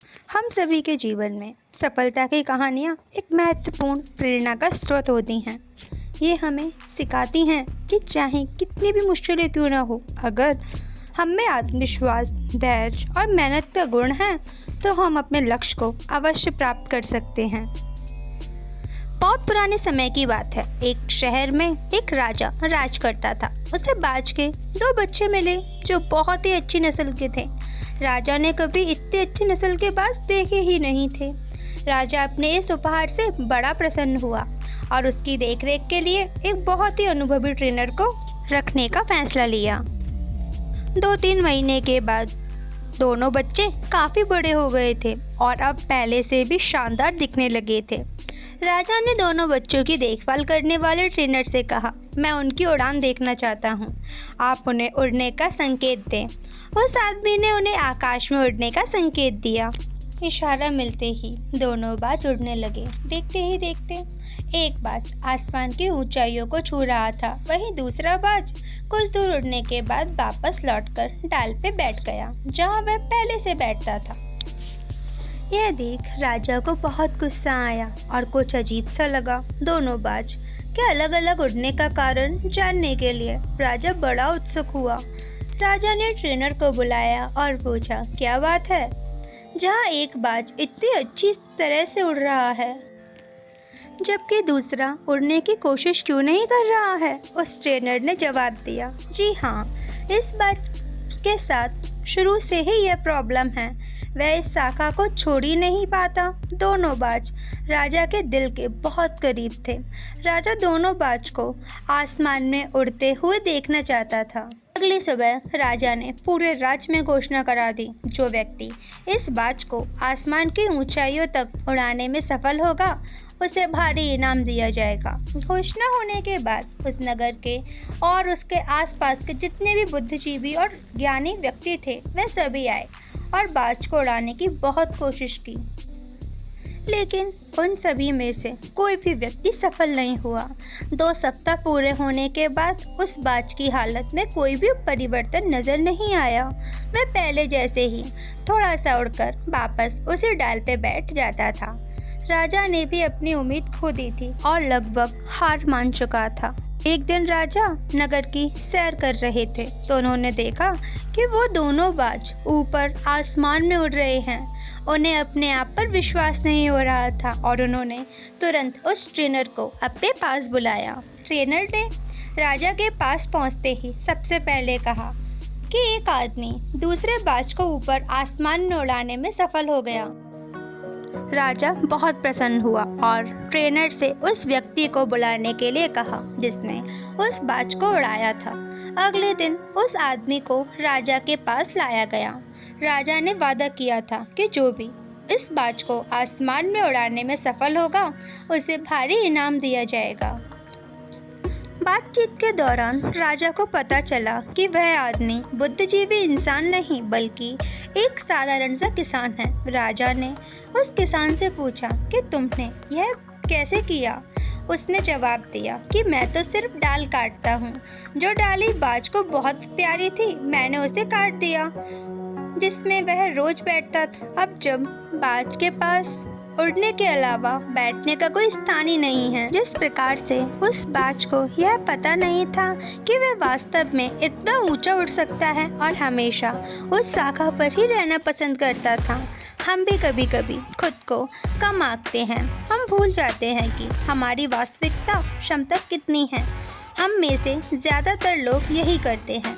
हम सभी के जीवन में सफलता की कहानियाँ एक महत्वपूर्ण प्रेरणा का स्रोत होती हैं। ये हमें सिखाती हैं कि चाहे कितनी भी मुश्किलें क्यों ना हो, अगर हम में आत्मविश्वास, धैर्य और मेहनत का गुण है, तो हम अपने लक्ष्य को अवश्य प्राप्त कर सकते हैं। बहुत पुराने समय की बात है। एक शहर में एक राजा राज करता था। उसे बाज के 2 बच्चे मिले जो बहुत ही अच्छी नस्ल के थे। राजा ने कभी इतनी अच्छी नस्ल के बाज देखे ही नहीं थे। राजा अपने इस उपहार से बड़ा प्रसन्न हुआ और उसकी देखरेख के लिए एक बहुत ही अनुभवी ट्रेनर को रखने का फैसला लिया। 2-3 महीने के बाद दोनों बच्चे काफ़ी बड़े हो गए थे और अब पहले से भी शानदार दिखने लगे थे। राजा ने दोनों बच्चों की देखभाल करने वाले ट्रेनर से कहा, मैं उनकी उड़ान देखना चाहता हूँ। आप उन्हें उड़ने का संकेत दें। उस आदमी ने उन्हें आकाश में उड़ने का संकेत दिया। इशारा मिलते ही दोनों बाज उड़ने लगे। देखते ही देखते एक बाज आसमान की ऊंचाइयों को छू रहा था, वहीं दूसरा बाज कुछ दूर उड़ने के बाद वापस लौटकर डाल पे बैठ गया, जहाँ वह पहले से बैठता था। यह देख राजा को बहुत गुस्सा आया और कुछ अजीब सा लगा। दोनों बाज के अलग अलग उड़ने का कारण जानने के लिए राजा बड़ा उत्सुक हुआ। राजा ने ट्रेनर को बुलाया और पूछा, क्या बात है, जहाँ एक बाज इतनी अच्छी तरह से उड़ रहा है जबकि दूसरा उड़ने की कोशिश क्यों नहीं कर रहा है? उस ट्रेनर ने जवाब दिया, जी हाँ, इस बाज के साथ शुरू से ही यह प्रॉब्लम है, वह इस शाखा को छोड़ ही नहीं पाता। दोनों बाज राजा के दिल के बहुत करीब थे। राजा दोनों बाज को आसमान में उड़ते हुए देखना चाहता था। अगली सुबह राजा ने पूरे राज्य में घोषणा करा दी, जो व्यक्ति इस बाज को आसमान की ऊंचाइयों तक उड़ाने में सफल होगा, उसे भारी इनाम दिया जाएगा। घोषणा होने के बाद उस नगर के और उसके आसपास के जितने भी बुद्धिजीवी और ज्ञानी व्यक्ति थे, वे सभी आए और बाज को उड़ाने की बहुत कोशिश की, लेकिन उन सभी में से कोई भी व्यक्ति सफल नहीं हुआ। 2 सप्ताह पूरे होने के बाद उस बाज की हालत में कोई भी परिवर्तन नजर नहीं आया। वह पहले जैसे ही थोड़ा सा उड़कर वापस उसी डाल पे बैठ जाता था। राजा ने भी अपनी उम्मीद खो दी थी और लगभग हार मान चुका था। एक दिन राजा नगर की सैर कर रहे थे तो उन्होंने देखा कि वो दोनों बाज ऊपर आसमान में उड़ रहे हैं। उन्हें अपने आप पर विश्वास नहीं हो रहा था और उन्होंने तुरंत उस ट्रेनर को अपने पास बुलाया। ट्रेनर ने राजा के पास पहुंचते ही सबसे पहले कहा कि एक आदमी दूसरे बाज को ऊपर आसमान में उड़ाने में सफल हो गया। राजा बहुत प्रसन्न हुआ और ट्रेनर से उस व्यक्ति को बुलाने के लिए कहा जिसने उस बाज को उड़ाया था। अगले दिन उस आदमी को राजा के पास लाया गया। राजा ने वादा किया था कि जो भी इस बाज को आसमान में उड़ाने में सफल होगा, उसे भारी इनाम दिया जाएगा। बातचीत के दौरान राजा को पता चला कि वह आदमी बुद्धिजीवी इंसान नहीं बल्कि एक साधारण सा किसान है। राजा ने उस किसान से पूछा कि तुमने यह कैसे किया? उसने जवाब दिया कि मैं तो सिर्फ डाल काटता हूँ। जो डाली बाज को बहुत प्यारी थी, मैंने उसे काट दिया, जिसमें वह रोज बैठता था। अब जब बाज के पास उड़ने के अलावा बैठने का कोई स्थान ही नहीं है, जिस प्रकार से उस बाज को यह पता नहीं था कि वह वास्तव में इतना ऊंचा उड़ सकता है और हमेशा उस शाखा पर ही रहना पसंद करता था। हम भी कभी कभी खुद को कम आंकते हैं। हम भूल जाते हैं कि हमारी वास्तविकता क्षमता कितनी है। हम में से ज़्यादातर लोग यही करते हैं।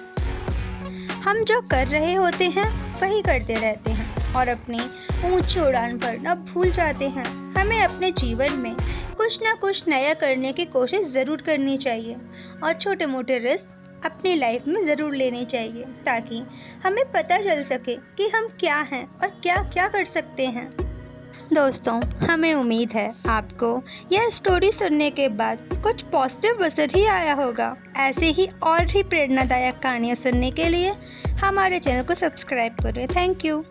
हम जो कर रहे होते हैं वही करते रहते हैं और अपनी ऊंची उड़ान भरना भूल जाते हैं। हमें अपने जीवन में कुछ ना कुछ नया करने की कोशिश ज़रूर करनी चाहिए और छोटे मोटे रिस्क अपनी लाइफ में ज़रूर लेनी चाहिए, ताकि हमें पता चल सके कि हम क्या हैं और क्या क्या कर सकते हैं। दोस्तों, हमें उम्मीद है आपको यह स्टोरी सुनने के बाद कुछ पॉजिटिव असर ही आया होगा। ऐसे ही और भी प्रेरणादायक कहानियाँ सुनने के लिए हमारे चैनल को सब्सक्राइब करें। Thank you.